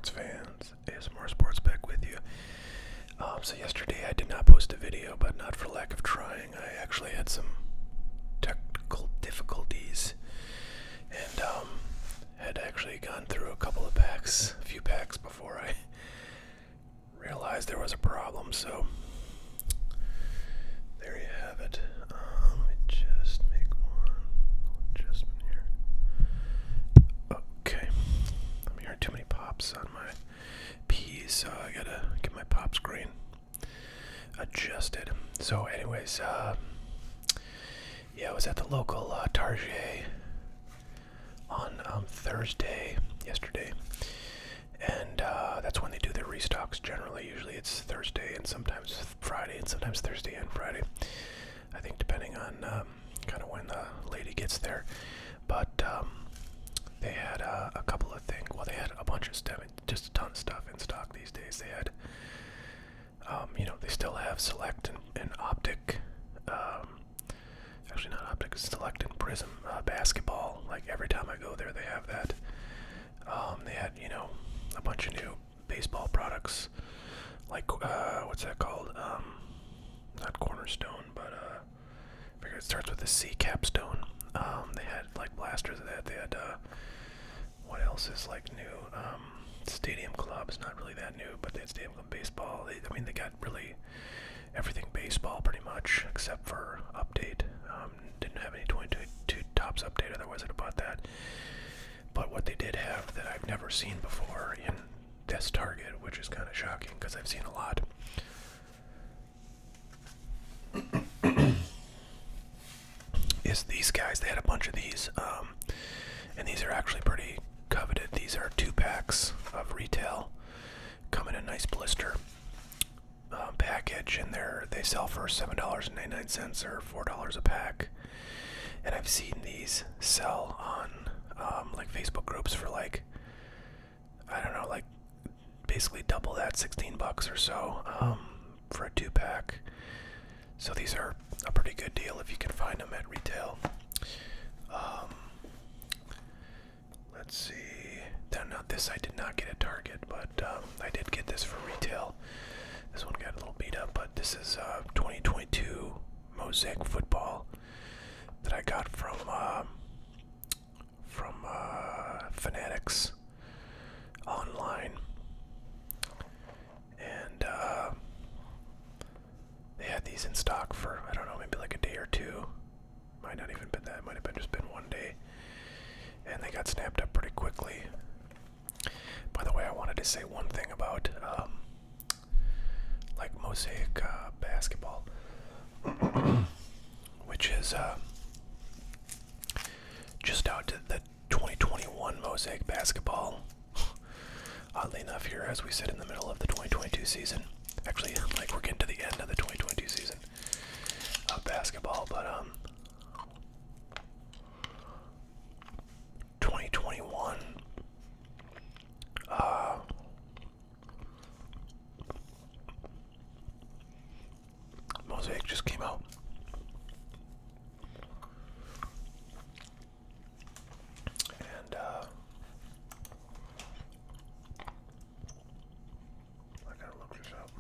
sports fans, ASMR Sports back with you. So yesterday I did not post a video, but not for lack of trying. I actually had some technical difficulties and had actually gone through a few packs before I realized there was a problem. So there you have it. Let me just make one adjustment here. Okay. I'm hearing too many pops on my P's, so I gotta get my pop screen adjusted. So anyways, I was at the local Target on Thursday, yesterday, and that's when they do their restocks generally. Usually it's Thursday and sometimes Friday and sometimes Thursday and Friday, I think, depending on kind of when the lady gets there. But they had a couple of things. Well, they had a bunch of stuff, just a ton of stuff in stock these days. They had, they still have Select and Optic. Actually, not Optic, Select and Prizm basketball. Like every time I go there, they have that. They had, a bunch of new baseball products. Like, what's that called? Not Cornerstone, but I figure it starts with a C, Capstone. They had like blasters of that. They had, what else is like new? Stadium Club is not really that new, but they had Stadium Club baseball. They got really everything baseball pretty much, except for Update. Didn't have any 22 Tops update, otherwise I'd have bought that. But what they did have that I've never seen before in this Target, which is kind of shocking because I've seen a lot, is these guys. They had a bunch of these, and these are actually pretty coveted. These are 2-packs of retail, come in a nice blister package, and they sell for $7.99 or $4 a pack. And I've seen these sell on like Facebook groups for like, I don't know, like basically double that, $16 or so for a 2-pack. So these are a pretty good deal if you can find them at retail. Let's see. Now this I did not get at Target, but I did get this for retail. This one got a little beat up, but this is 2022 Mosaic football that I got from Fanatics online, and they had these in stock for, I don't know, maybe like a day or two. Might not even been that. Might have been just been one day, and they got snapped up pretty quickly. By the way, I wanted to say one thing about like Mosaic basketball, which is just out to the 2021 Mosaic basketball. Oddly enough, here as we sit in the middle of the 2022 season, actually, like we're getting to the end of the 2022 season of basketball, but 2021 Mosaic just came out. And I gotta look this up.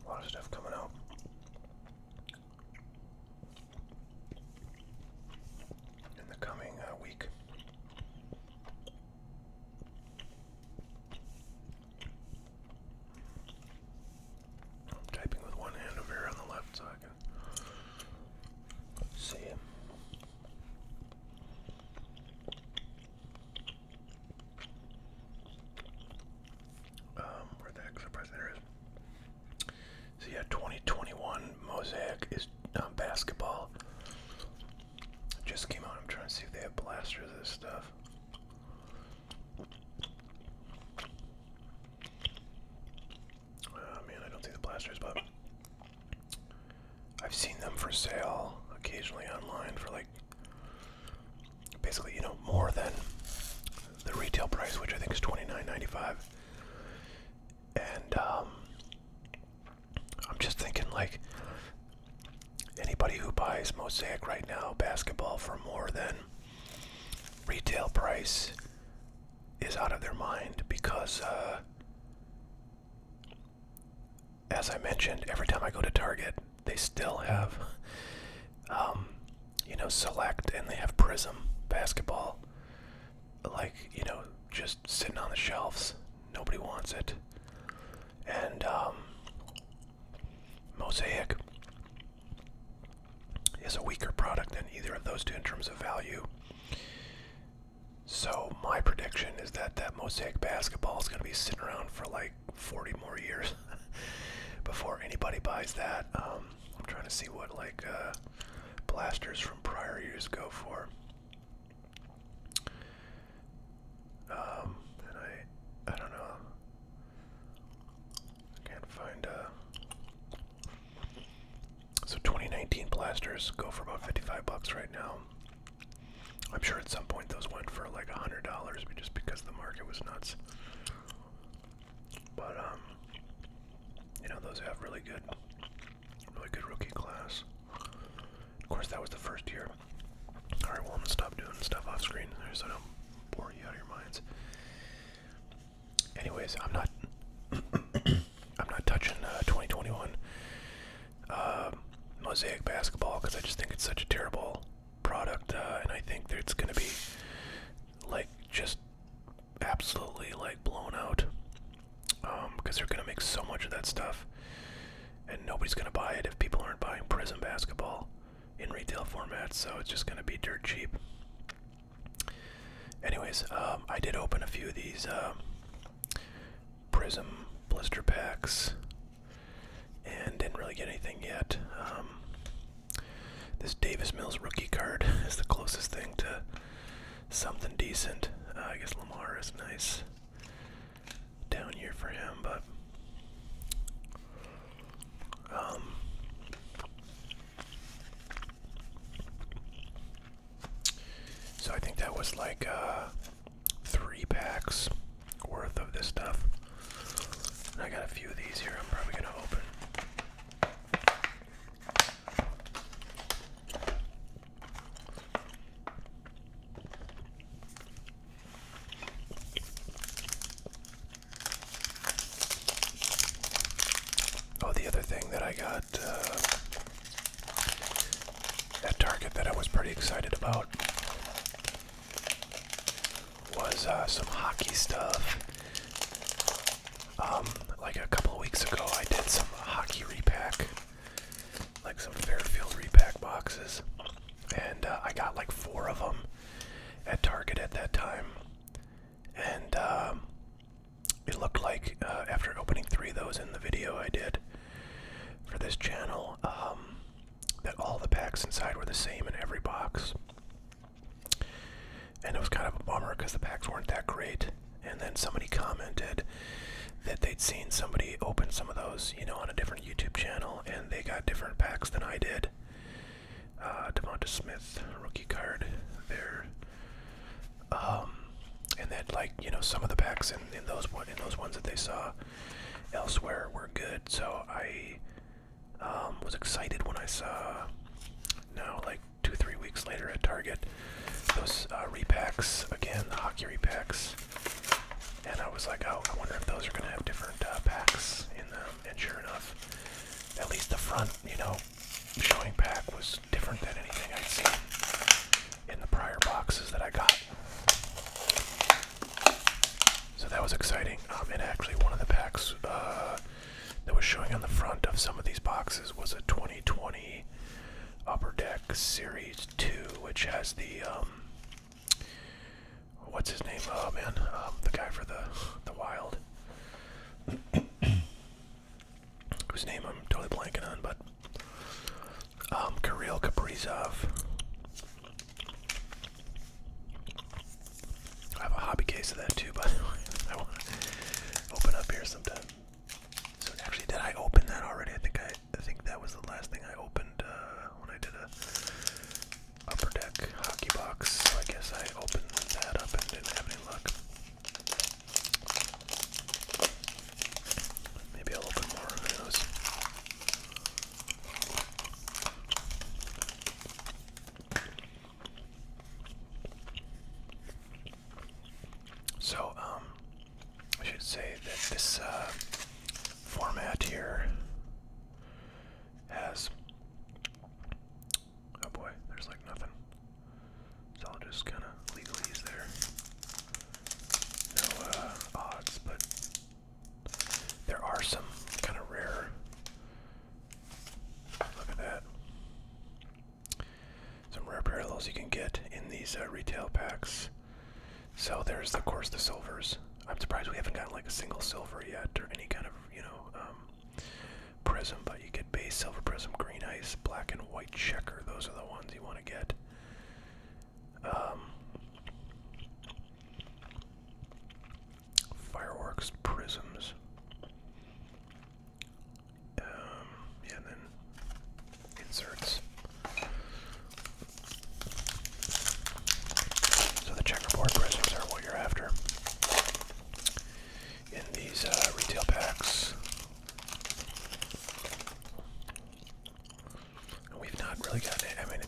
A lot of stuff coming out. In the coming week. I'm typing with one hand over here on the left so I can see it. Where the heck's the price? There it is. So yeah, 2021 Mosaic is basketball. Just came out. I'm trying to see if they have blasters of this stuff. Man, I don't see the blasters, but I've seen them for sale occasionally online for like basically, more than the retail price, which I think is $29.95. And I'm just thinking, like, anybody who buys Mosaic right now, basketball, for more than retail price is out of their mind, because as I mentioned, every time I go to Target, they still have Select, and they have Prizm basketball, like, just sitting on the shelves. Nobody wants it. And Mosaic is a weaker product than either of those two in terms of value. So my prediction is that Mosaic basketball is going to be sitting around for like 40 more years before anybody buys that. I'm trying to see what blasters from prior years go for. And I don't know. I can't find. So 2019 blasters go for about $55 right now. I'm sure at some point those went for like $100, just because the market was nuts. But those have really good rookie class. Of course, that was the first year. All right, well, I'm gonna stop doing stuff off screen so I don't bore you out of your minds. Anyways, I'm not touching 2021 Mosaic basketball, because I just think it's such a terrible product, and I think that it's gonna be just absolutely blown out, because they're gonna make so much of that stuff, and nobody's gonna buy it if people aren't buying Prizm basketball in retail formats. So it's just gonna be dirt cheap. Anyways, I did open a few of these Prizm blister packs and didn't really get anything yet. This Davis Mills rookie card is the closest thing to something decent. I guess Lamar is nice. Down year for him, but so I think that was like 3 packs worth of this stuff. And I got a few of these here I'm probably gonna open. Oh, the other thing that I got at Target that I was pretty excited about was some hockey stuff. Like a couple of weeks ago, I did some hockey repack, like some Fairfield repack boxes, and I got like 4 of them at Target at that time, and it looked like after opening 3 of those in the video I did for this channel, that all the packs inside were the same in every box. And it was kind of a bummer because the packs weren't that great. And then somebody commented that they'd seen somebody open some of those, on a different YouTube channel, and they got different packs than I did. Devonta Smith rookie card there. And that, some of the packs in those ones that they saw elsewhere were good. So I was excited when I saw, now 2-3 weeks later at Target, those repacks again, the hockey repacks, and I was like, oh, I wonder if those are gonna have different packs in them. And sure enough, at least the front, showing pack was different than anything I'd seen in the prior boxes that I got. So that was exciting. And actually, one of the packs that was showing on the front of some of these boxes was a 2020 Upper Deck Series 2, which has the what's his name? Oh man, the guy for the Wild, whose name I'm totally blanking on, but Kirill Kaprizov. I have a hobby case of that too, by the way. I want to open up here sometime. So actually, did I open that already? I think that was the last thing I opened when I did a Upper Deck hockey box. So I guess I opened that up and didn't have any luck. Maybe I'll open more. Who knows? packs. So there's, of course, the silvers. I'm surprised we haven't gotten like a single silver yet, or any kind of, Prizm, but you get base silver Prizm, green ice, black and white checker. Those are the ones you want to get. Fireworks, prisms. Yeah, and then inserts. So the checkerboard prisms are what you're after in these retail packs. And we've not really gotten it. I mean,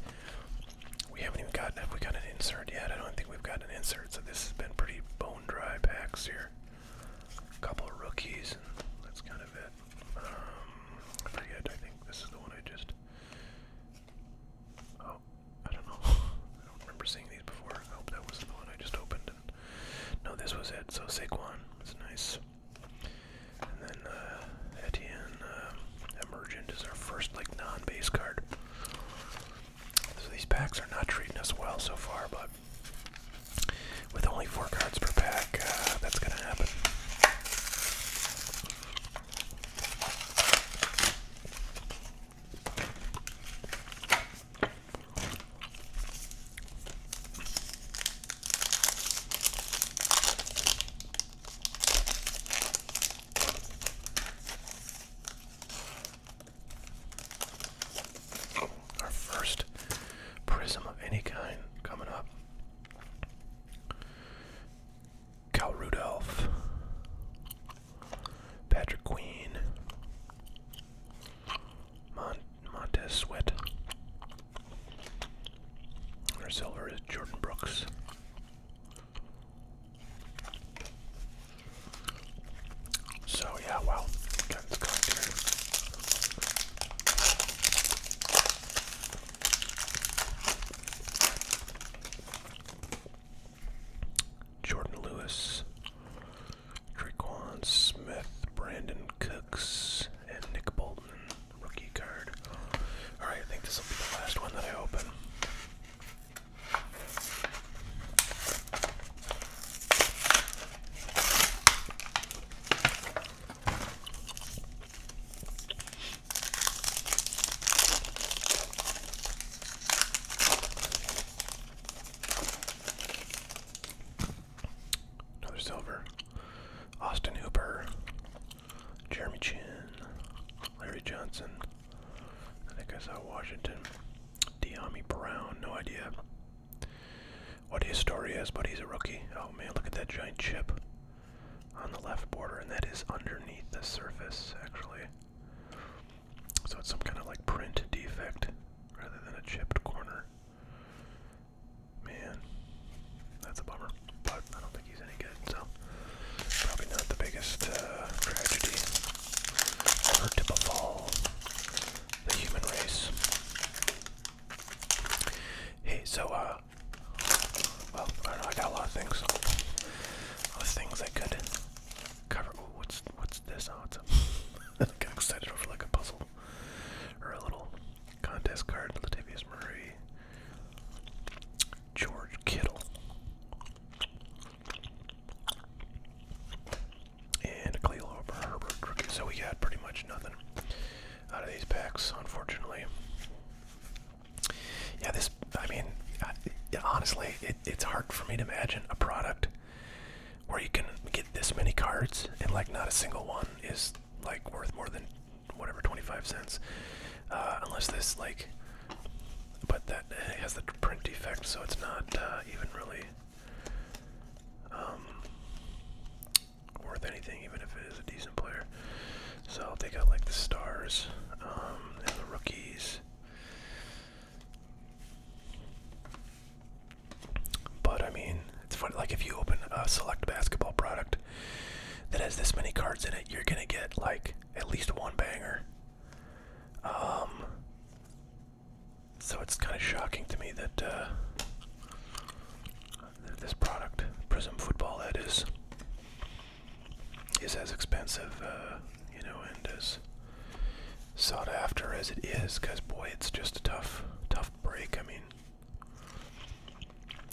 we haven't even gotten. Have we got an insert yet? I don't think we've got an insert. So this has been pretty bone dry packs here. A couple of rookies, and that's kind of it. I forget. I think this is the one I just. Oh, I don't know. I don't remember seeing these before. I hope that wasn't the one I just opened. And no, this was it. So Saquon, that's nice. And then Etienne Emergent is our first like non-base card. So these packs are not treating us well so far, but with only 4 cards per pack, that's gonna happen. Our first Prizm of any kind coming up. Cal Rudolph, Patrick Queen, Montez Sweat. Our silver is Jordan Brooks. So yeah, wow, got this card here. Jordan Lewis, Traquan Smith, Brandon Cooks, and Nick Bolton, rookie card. Alright, I think this will be the last one that I open. Another silver. Austin Hooper, Jeremy Chin, Larry Johnson. I think I saw Washington. De'Ami Brown, no idea what his story is, but he's a rookie. Oh man, look at that giant chip on the left border, and that is underneath the surface, actually. So it's some kind of like print defect rather than a chipped corner. Man, that's a bummer, but I don't think he's any good, so probably not the biggest tragedy ever to befall the human race. Hey, so, well, I don't know, I got a lot of things. I could cover. Ooh, what's this? Oh, it's a I got excited over like a puzzle or a little contest card. Latavius Murray, George Kittle, and a Khalil Herbert rookie. So we got pretty much nothing out of these packs, unfortunately. Yeah, this. I mean, honestly, it's hard for me to imagine a product where you can get this many cards and like not a single one is like worth more than whatever 25 cents, unless this like, but that has the print defect, so it's not even really worth anything, even if it is a decent player. So I'll take out like the stars and the rookies. But I mean, it's funny, like if you open a select basketball product that has this many cards in it, you're gonna get like at least one banger. So it's kind of shocking to me that this product, Prizm Football, that is as expensive, and as sought after as it is, because boy, it's just a tough break. I mean,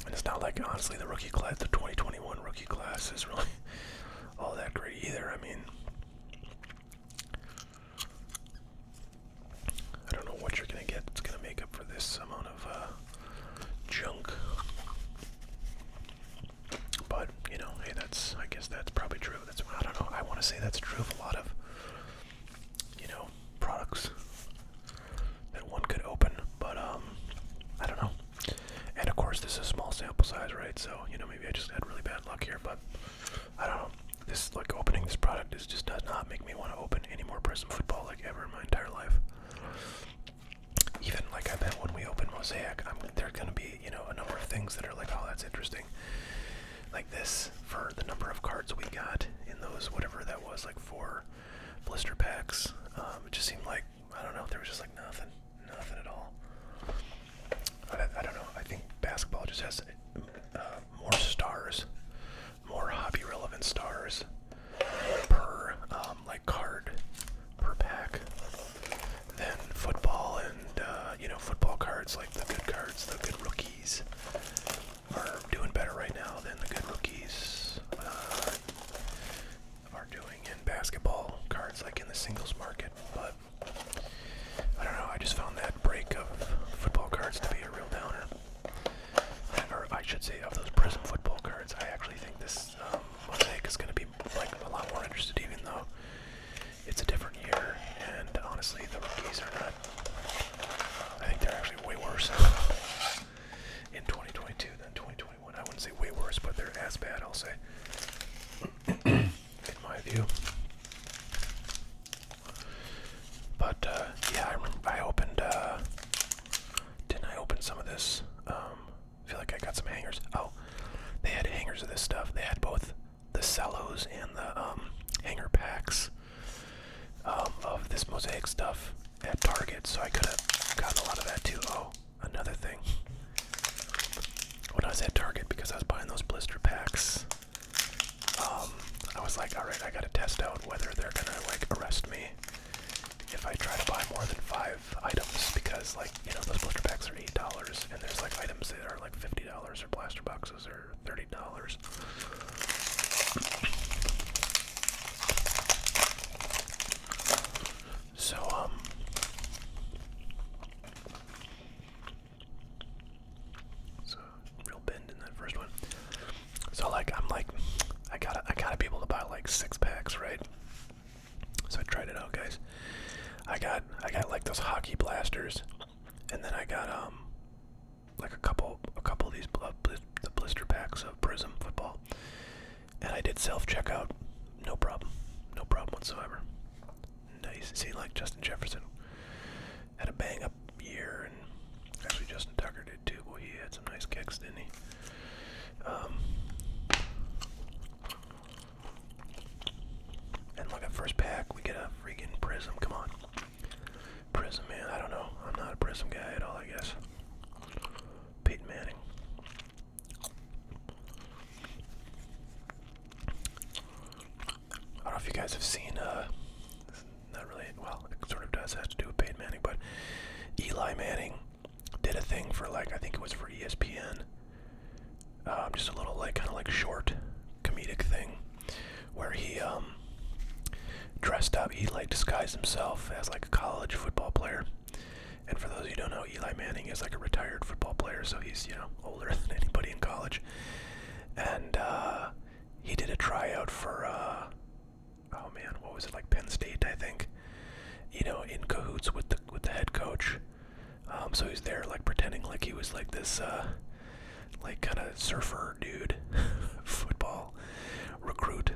and it's not like, honestly, the rookie class, the 2021 rookie class is really all that great either. I mean, I don't know what you're gonna get that's gonna make up for this amount of junk. But, you know, hey, I guess that's probably true. I don't know, I want to say that's true of a lot of, you know, products that one could open, but, I don't know. And of course, this is a small sample size, right? So, you know, maybe I just had really bad luck here, but I don't know. This, like, opening this product just does not make me want to open any more Prizm football, like, ever in my entire life. Even, like, I bet when we open Mosaic, there's going to be, you know, a number of things that are like, oh, that's interesting. Like this, for the number of cards we got in those, whatever that was, like 4 blister packs. It just seemed like, I don't know, there was just like nothing at all. I don't know, I think basketball just has more stars, more hobby relevant stars per, like card per pack than football, and, you know, football cards, like the good cards, the good rookies, are doing better right now than the good rookies are doing in basketball cards, like in the singles market. But I don't know, I just found that break of football cards to be a real downer. Or I should say, of those Prizm football cards. I actually think this Mosaic is going to be like a lot more interested, even though it's a different year, and honestly the rookies are not, I think they're actually way worse in 2022 than 2021. I wouldn't say way worse, but they're as bad, I'll say, in my view. But yeah, I remember I opened, didn't I open some of this? I feel like I got some hangers. Oh, they had hangers of this stuff. They had both the Cellos and the hanger packs of this Mosaic stuff at Target, so I could have gotten a lot of that too. Oh, another thing. When I was at Target, because I was buying those blister packs, I was like, alright, I gotta test out whether they're gonna, like, arrest me if I try to buy more than 5 items, because, like, you know, those blister packs are $8, and there's, like, items that are, like, $50, or blaster boxes are $30. So, real bend in that first one. So, like, I'm like, I gotta be able to buy, like, 6 packs, right? So I tried it out, guys. I got like those hockey blasters, and then I got like a couple of these the blister packs of Prizm football, and I did self-checkout, no problem whatsoever. Nice. See, like Justin Jefferson had a bang up year, and actually Justin Tucker did too. Boy, he had some nice kicks, didn't he? And look at first pack, we get a freaking Prizm. Come on. Prizm, man, I don't know. I'm not a Prizm guy at all, I guess. Peyton Manning. I don't know if you guys have seen, not really, well, it sort of does have to do with Peyton Manning, but Eli Manning did a thing for, like, I think it was for ESPN. Just a little, like, kind of like short comedic thing where he, dressed up. He, like, disguised himself as, like, a college football player. And for those of you who don't know, Eli Manning is, like, a retired football player, so he's, you know, older than anybody in college. And he did a tryout for oh man, what was it, like Penn State, I think, you know, in cahoots with the head coach. So he's there, like, pretending like he was, like, this like, kind of surfer dude, football recruit,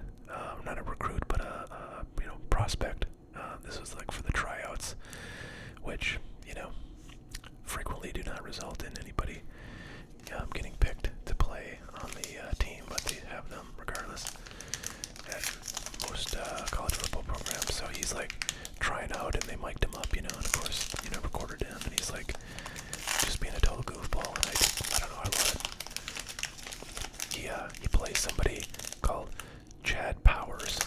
not a recruit, but a you know, prospect. This was, like, for the tryouts, which, you know, frequently do not result in anybody getting picked to play on the team, but they have them regardless at most college football programs. So he's, like, trying out, and they mic'd him up, you know, and of course, you know, recorded him, and he's, like, just being a total goofball, and I don't know, I love it. He plays somebody called Chad Powers,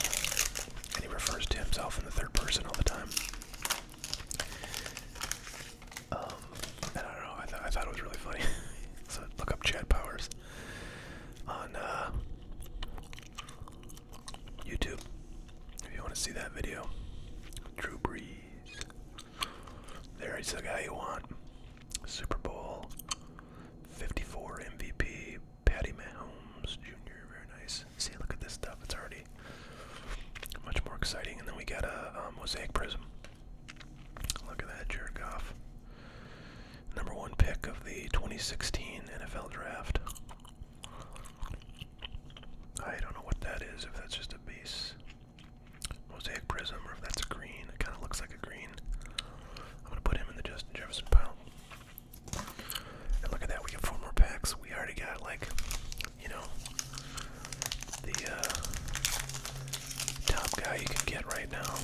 and he refers to himself in the third person all the time. And I don't know, I thought it was really funny. So look up Chad Powers. that video. Drew Brees. There's the guy you want. Super Bowl 54 MVP. Patty Mahomes Jr. Very nice. See, look at this stuff. It's already much more exciting. And then we got a Mosaic Prizm. Look at that, Jared Goff. #1 pick of the 2016 NFL Draft. I don't know what that is, if that's just a base Mosaic Prizm or if that's a green. It kind of looks like a green. I'm going to put him in the Justin Jefferson pile. And look at that, we get 4 more packs. We already got, like, you know, the top guy you can get right now.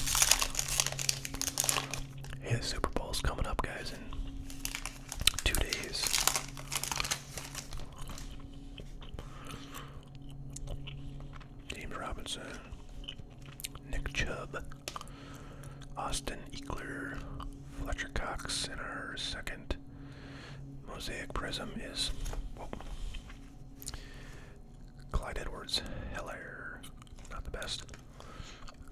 Hey, the Super Bowl's coming up, guys, in 2 days. James Robinson, Nick Chubb, Austin Eckler, Fletcher Cox, and our second Mosaic Prizm is Clyde Edwards-Helaire. Not the best.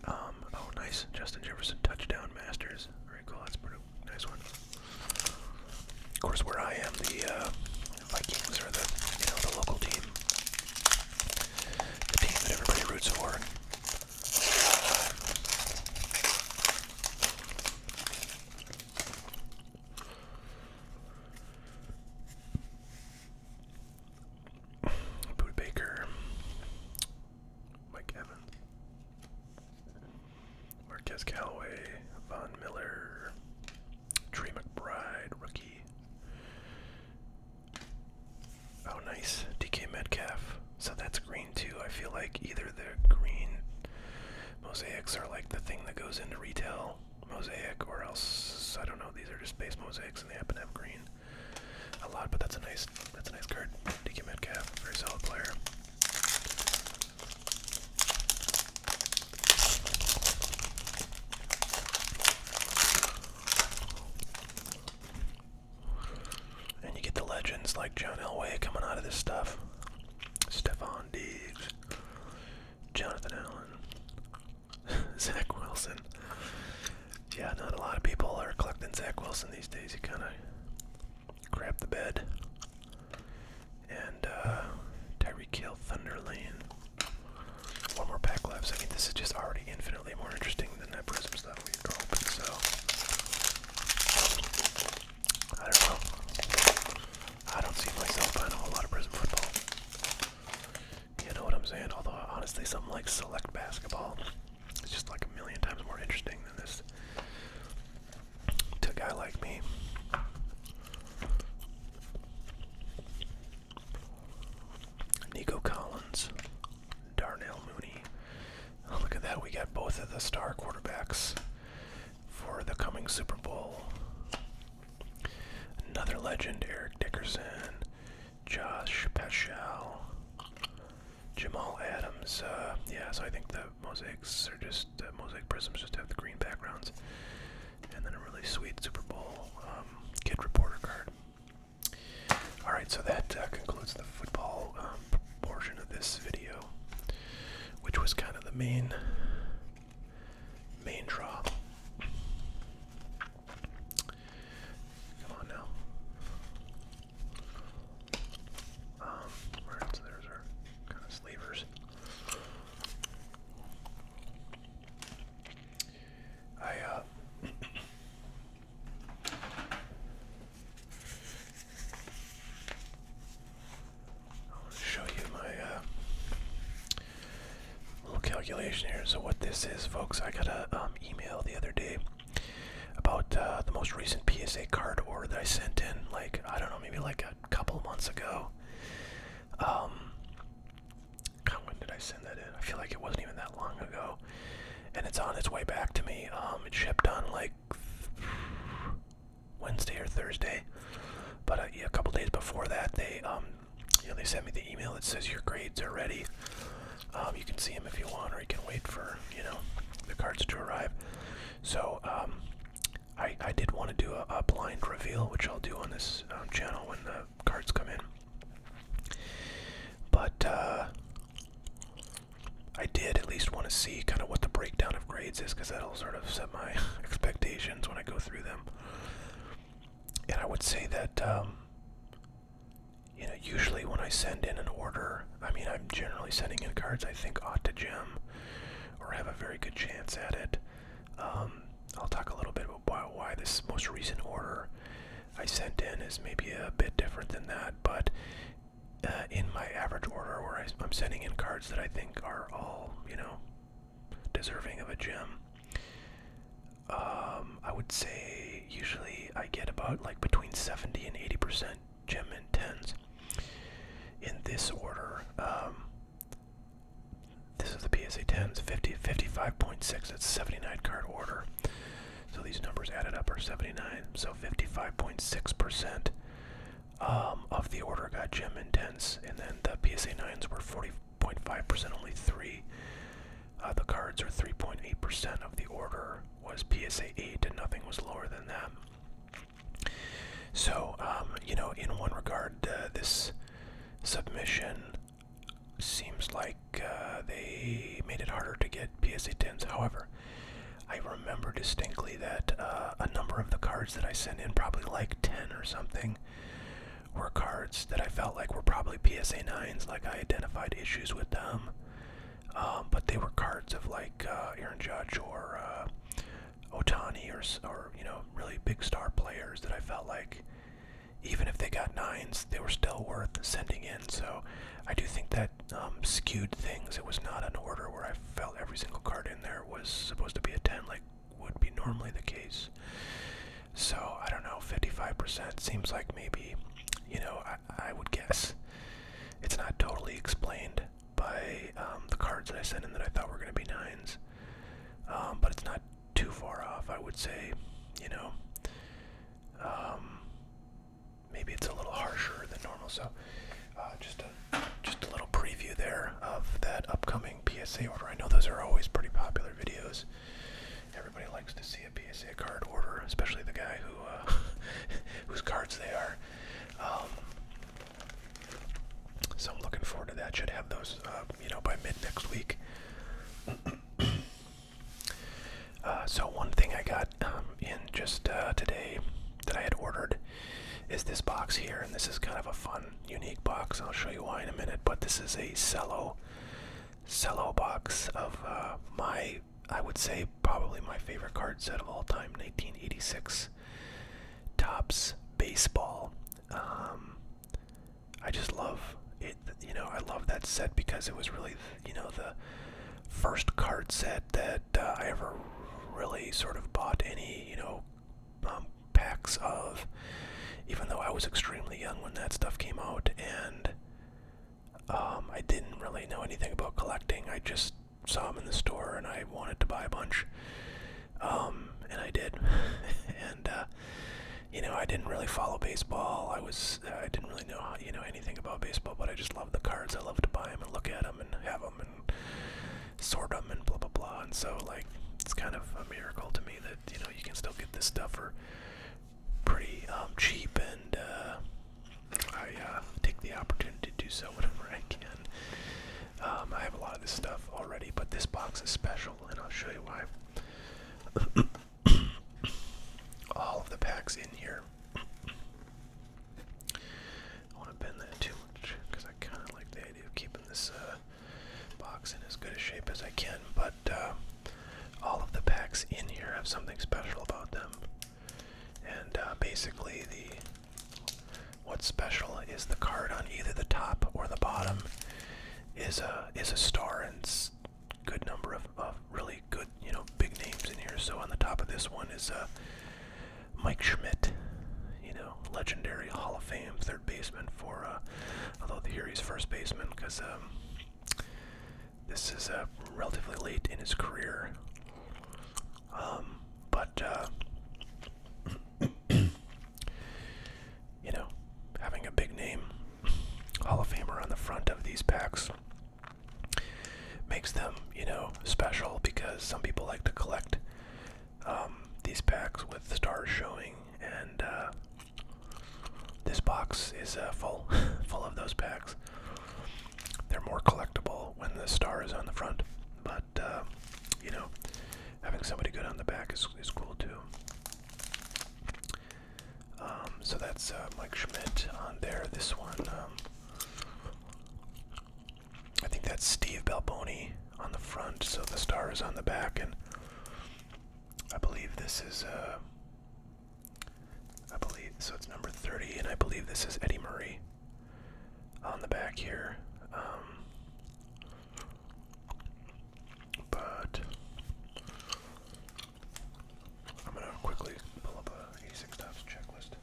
Oh, nice. Justin Jefferson touchdown Masters. Very cool. That's a pretty nice one. Of course, where I am, the Vikings are the local team. The team that everybody roots for. Boot Baker, Mike Evans, Marquez Callaway, Von Miller, Trey McBride, rookie. Oh, nice. DK Metcalf. So that's green too. I feel like either the green mosaics are like the thing that goes into retail mosaic, or else I don't know. These are just base mosaics and they happen to have green a lot. But that's a nice card. DK Metcalf, very solid player. And you get the legends like John Elway coming out of this stuff. Stephon Diggs, Jonathan Allen, Zach Wilson. Yeah, not a lot of people are collecting Zach Wilson these days. He kind of grabbed the bed. And Tyreek Hill, Thunder Lane. 1 more pack left. I mean, this is just already infinitely more interesting than that Prizm stuff we opened, so I don't know. I don't see myself buying a whole lot of Prizm football. You know what I'm saying? Although, honestly, something like Select Basketball is just like a million times more interesting than this to a guy like me. Nico Collins, Darnell Mooney. Oh, look at that. We got both of the star quarterbacks for the coming Super Bowl. Another legend, Eric Dickerson, Josh Paschal, Jamal Adams. Yeah, so I think the mosaics are just, Mosaic Prizms just have the green backgrounds. And then a really sweet Super Bowl kid reporter card. Alright, so that concludes the football portion of this video, which was kind of the main draw. Come on now. Right, so there's our kind of sleevers. I want to show you my little calculation here. So what this is, folks, I got a email the other day about the most recent PSA card order that I sent in, like, I don't know, maybe like a couple months ago. When did I send that in? I feel like it wasn't even that long ago. And it's on its way back to me. It shipped on like Wednesday or Thursday. But yeah, a couple days before that, they they sent me the email that says your grades are ready. You can see them if you want, or you can wait for the cards to arrive. So I did want to do a blind reveal, which I'll do on this channel when the cards come in. But I did at least want to see kind of what the breakdown of grades grades is, because that'll sort of set my expectations when I go through them. And I would say that, usually when I send in an order, I mean, I'm generally sending in cards I think ought to gem or have a very good chance at it. I'll talk a little bit about why this most recent order I sent in is maybe a bit different than that, but in my average order where I'm sending in cards that I think are all, deserving of a gem, I would say usually I get about like between 70 and 80% gem and 10s. In this order, this is the PSA 10s, 55.6, it's a 79 card order. So these numbers added up are 79, so 55.6% of the order got gem and 10s, and then the PSA 9s were 40.5%, only 3. The cards are 3.8% of the order was PSA 8, and nothing was lower than that. So, in one regard, this submission seems like they made it harder to get PSA 10s. However, I remember distinctly that a number of the cards that I sent in, probably like 10 or something, were cards that I felt like were probably PSA 9s, like I identified issues with them. But they were cards of like Aaron Judge or Ohtani or really big star players that I felt like even if they got 9s, they were still worth sending in. So I do think that skewed things. It was not an order where I felt every single card in there was supposed to be a 10 like would be normally the case. So I don't know, 55% seems like maybe, I would guess it's not totally explained by the cards that I sent in that I thought were going to be 9s. But it's not too far off, I would say, maybe it's a little harsher than normal. So just a little preview there of that upcoming PSA order. I know those are always pretty popular videos. Everybody likes to see a PSA card order, especially the guy who whose cards they are. So I'm looking forward to that. Should have those, by mid next week. So one thing I got in just today that I had ordered is this box here, and this is kind of a fun, unique box. I'll show you why in a minute, but this is a Cello box of I would say probably my favorite card set of all time, 1986 Topps Baseball. I just love it, I love that set because it was really, the first card set that I ever really sort of bought any, packs of, even though I was extremely young when that stuff came out, and I didn't really know anything about collecting. I just saw them in the store and I wanted to buy a bunch, and I did. And I didn't really follow baseball. I didn't really know anything about baseball, but I just loved the cards. I loved to buy them and look at them and have them and sort them and blah blah blah. And so it's kind of a miracle to me that you can still get this stuff for pretty cheap, and I take the opportunity to do so whenever I can. I have a lot of this stuff already, but this box is special, and I'll show you why. All of the packs in here. I want to bend that too much because I kind of like the idea of keeping this box in as good a shape as I can, but all of the packs in here have something special about them. And basically what's special is the card on either the top or the bottom is a star, and good number of really good, big names in here. So on the top of this one is Mike Schmidt, legendary Hall of Fame third baseman for, although here he's first baseman because this is relatively late in his career. But having a big name Hall of Famer on the front of these packs makes them, special, because some people like to collect these packs with stars showing, and this box is full of those packs. They're more collectible when the star is on the front, but is cool too. So that's Mike Schmidt on there. This one, I think that's Steve Balboni on the front, so the star is on the back, and I believe this is, so it's number 30, and I believe this is Eddie Murray on the back here. But I'm going to quickly pull up a 86 Tops checklist.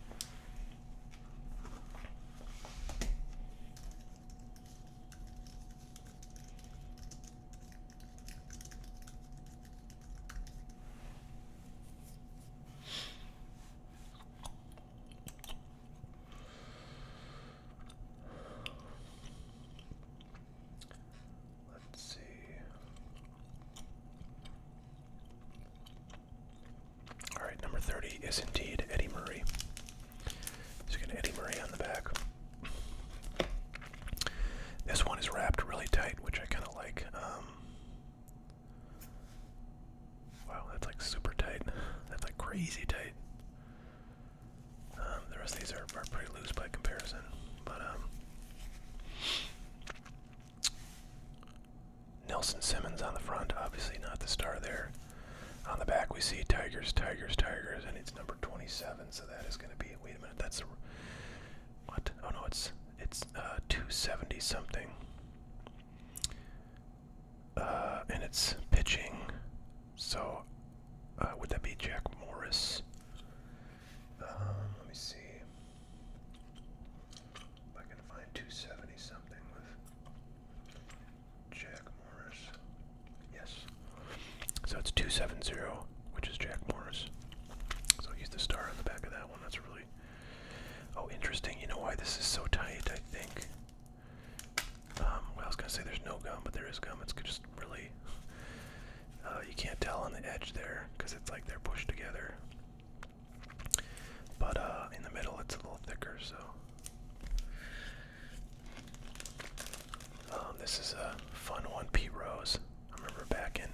Let's see. Alright, number 30 is indeed Eddie Murray. So you get Eddie Murray on the back. This one is wrapped really tight, which I kind of like. Wow, that's like super tight. That's like crazy tight. The rest of these are pretty loose by comparison. But, Nelson Simmons on the front, obviously not the star there. On the back we see Tigers, Tigers, Tigers, and it's number 27, so that is going to be, wait a minute, that's, what? Oh no, it's 270 something. And it's pitching, so, would that be Jack Morris? Let me see if I can find 270 something with Jack Morris. Yes. So it's 270, which is Jack Morris. So he's the star on the back of that one. That's really... Oh, interesting. You know why this is so tight, I think? Well, I was going to say there's no gum, but there is gum. It's just really... you can't tell on the edge there, because it's like they're pushed together. But in the middle, it's a little thicker, so... This is a fun one, Pete Rose. I remember back in,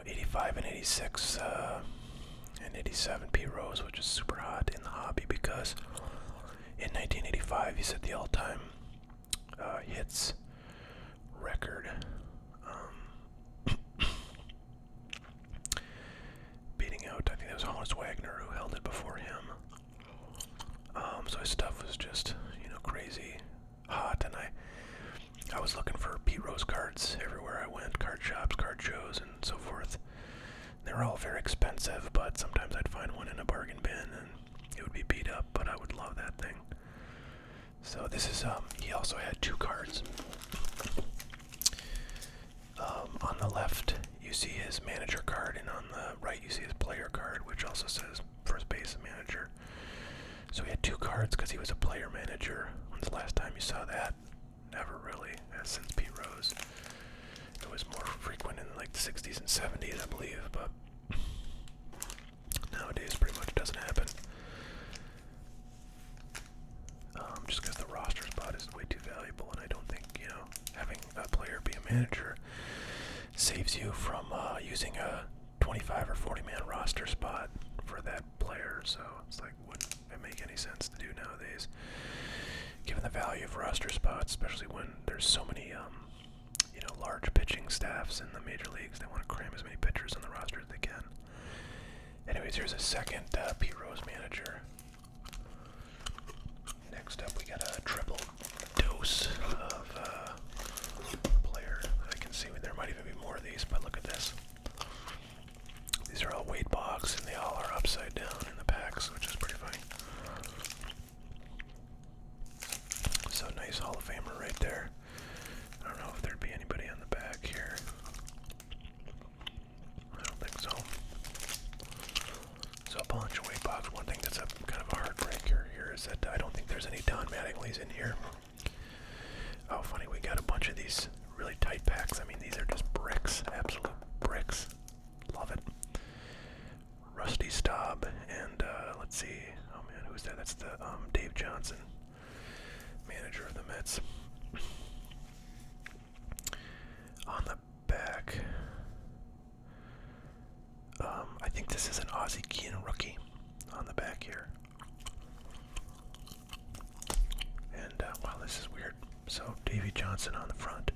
85 and 86 and 87, Pete Rose was just super hot in the hobby because in 1985 he set the all-time hits record, beating out, I think that was Honus Wagner who held it before him. So his stuff was just, crazy hot, and I was looking for Pete Rose cards everywhere I went, card shops, card shows, and so forth. They were all very expensive, but sometimes I'd find one in a bargain bin, and it would be beat up, but I would love that thing. So this is, he also had two cards. On the left, you see his manager card, and on the right, you see his player card, which also says first base manager. So he had two cards because he was a player manager. When's the last time you saw that? Never really, since Pete Rose. It was more frequent in like the 60s and 70s, I believe, but nowadays pretty much doesn't happen. Just because the roster spot is way too valuable, and I don't think, having a player be a manager saves you from using a 25 or 40 man roster spot for that player, so it's like, wouldn't it make any sense to do nowadays? Given the value of roster spots, especially when there's so many, large pitching staffs in the major leagues, they want to cram as many pitchers on the roster as they can. Anyways, here's a second Pete Rose manager. Next up, we got a triple dose of player. I can see there might even be more of these, but look at this. These are all weight box, and they all are upside down in the packs, which is pretty funny. So nice Hall of Famer right there. I don't know if there'd be anybody on the back here. I don't think so. So a bunch of weight box. One thing that's a kind of a heartbreaker here is that I don't think there's any Don Mattingly's in here. Mosaic rookie on the back here. And, wow, this is weird. So, Davey Johnson on the front.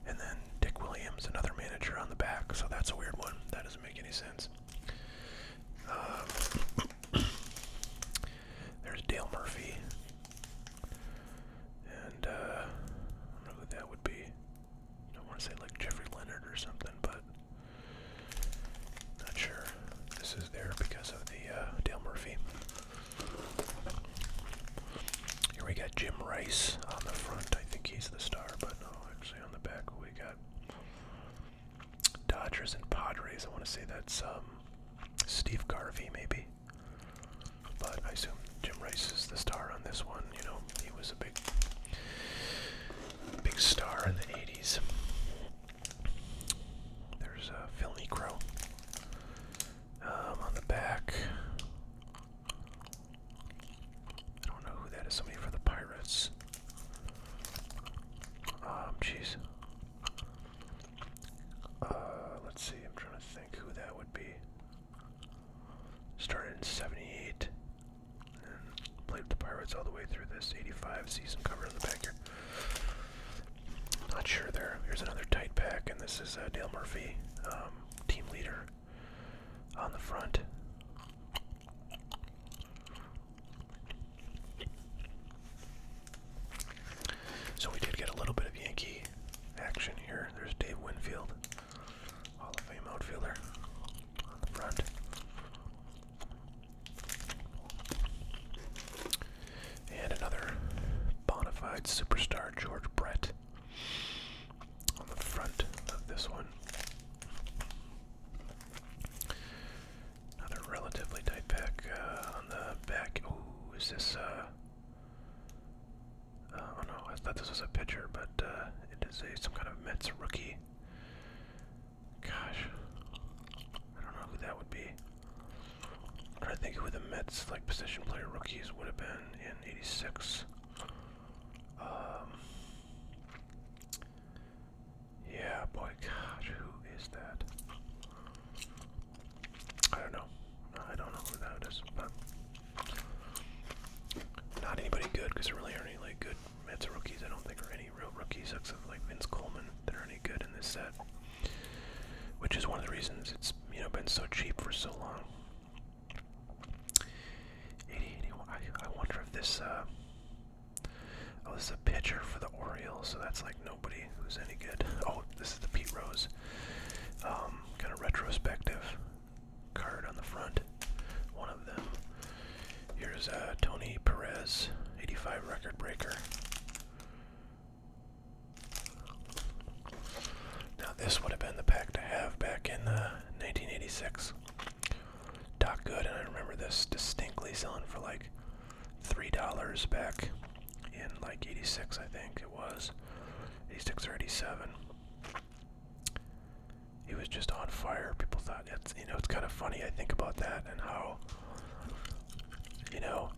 And then Dick Williams, another manager, on the back. So that's a weird one. That doesn't make any sense. There's Dale Murphy. And, I don't know who that would be. I don't want to say like Jeffrey Leonard or something, but not sure. This is there because of the Dale Murphy. Here we got Jim Rice on the front. I think he's the star, but no, actually on the back we got Dodgers and Padres. I want to say that's Steve Garvey maybe, but I assume Jim Rice is the star on this one. You know, he was a big star in the 80s. There's Phil Necro on the back. I don't know who that is. Somebody for the Pirates. Jeez. Let's see. I'm trying to think who that would be. Started in '78 and played with the Pirates all the way through this '85 season. Cover in the back here. Not sure there. Here's another tight pack, and this is Dale Murphy, team leader, on the front. So we did get a little bit of Yankee action here. There's Dave Winfield, Hall of Fame outfielder, on the front. And another bona fide superstar, George Brett, on the front of this one. Another relatively tight pack on the back. Ooh, is this, oh no, I thought this was a pitcher, but it is some kind of Mets rookie. Gosh, I don't know who that would be. I'm trying to think who the Mets, like, position player rookies would have been in '86. Yeah, boy, gosh, who is that? I don't know. I don't know who that is, but not anybody good, because there really aren't any, like, good Mets rookies. I don't think there are any real rookies except, like, Vince Coleman that are any good in this set, which is one of the reasons it's, you know, been so cheap for so long. 80-81. I wonder if this, oh, this is a pitcher for the Orioles, so that's like nobody who's any good. Oh, this is the Pete Rose, kind of retrospective card on the front. One of them. Here's Tony Perez, '85 record breaker. Now this would have been the pack to have back in 1986. Doc Good, and I remember this distinctly selling for like $3 back in like '86, I think it was. '86 or '87. He was just on fire. People thought, it's, you know, it's kind of funny. I think about that and how, you know,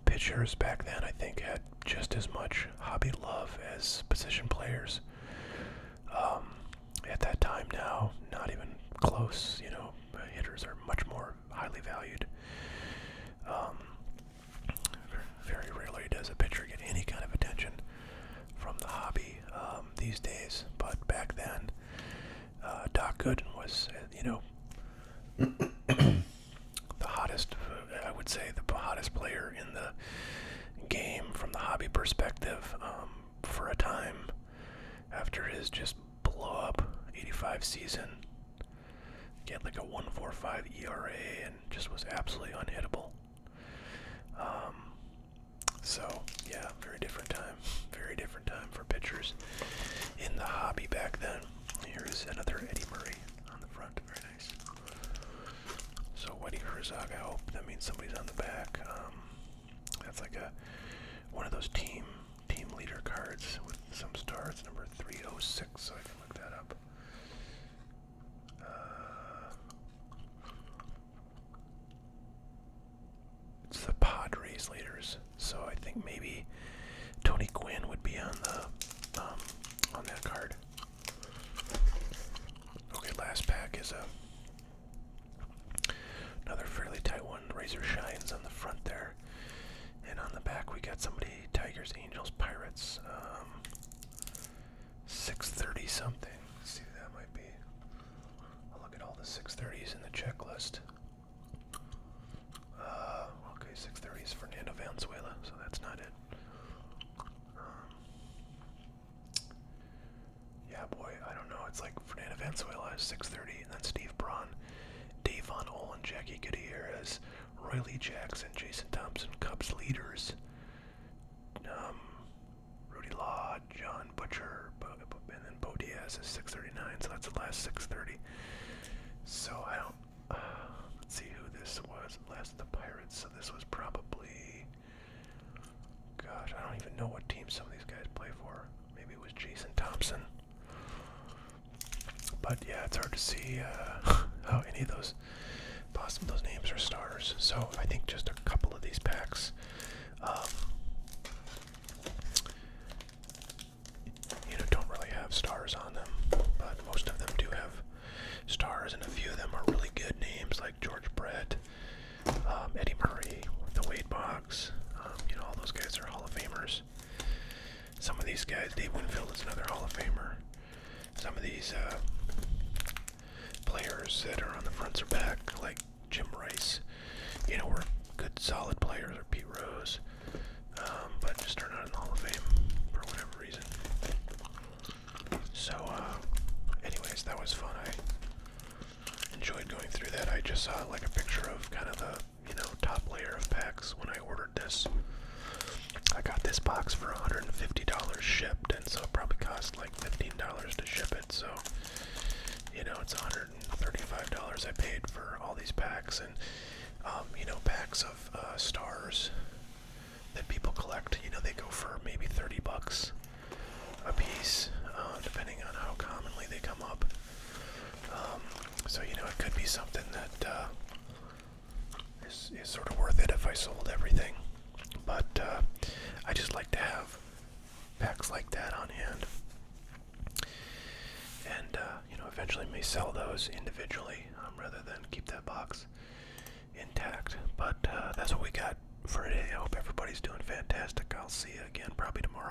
pitchers back then, I think, had just as much hobby love as position players. At that time now, not even close. You know, hitters are much more highly valued. Very rarely does a pitcher get any kind of attention from the hobby these days. But back then, Doc Gooden was, you know, the hottest, I would say, the hottest player in the game from the hobby perspective for a time after his just blow up '85 season. He had like a 1.45 ERA and just was absolutely unhittable. So yeah, very different time for pitchers in the hobby back then. Here's another Eddie Murray on the front, very nice. So Whitey Herzog, I hope that means somebody's on the back. That's like one of those team leader cards with some stars, number 306, so I can look that up. It's the Padres leaders, so I think maybe Tony Gwynn would be on the on that card. Okay, last pack is a has 630, and then Steve Braun, Davon Olin, Jackie Gutierrez, Roy Lee Jackson, Jason Thompson, Cubs leaders, Rudy Law, John Butcher, and then Bo Diaz is 639, so that's the last 630. So I don't, let's see who this was. Last of the Pirates, so this was probably, gosh, I don't even know what team some of these guys play for. Maybe it was Jason Thompson. But yeah, it's hard to see how any of those names are stars. So I think just a couple of these packs, don't really have stars on them, but most of them do have stars, and a few of them are really good names like George Brett, Eddie Murray, the Wade Boggs. All those guys are Hall of Famers. Some of these guys, Dave Winfield is another Hall of Famer. Some of these players that are on the fronts or back, like Jim Rice, were good, solid players, or Pete Rose, but just are not in the Hall of Fame for whatever reason. So, anyways, that was fun. I enjoyed going through that. I just saw like a picture of kind of the, top layer of packs when I ordered this. I got this box for $150 shipped, and so it probably cost like $15 to ship it. So, it's $135 I paid for all these packs, and packs of stars that people collect. They go for maybe $30 a piece, depending on how commonly they come up. So it could be something that is sort of worth it if I sold everything. But I just like to have packs like that on hand, and eventually may sell those individually rather than keep that box intact. But that's what we got for today. I hope everybody's doing fantastic. I'll see you again probably tomorrow.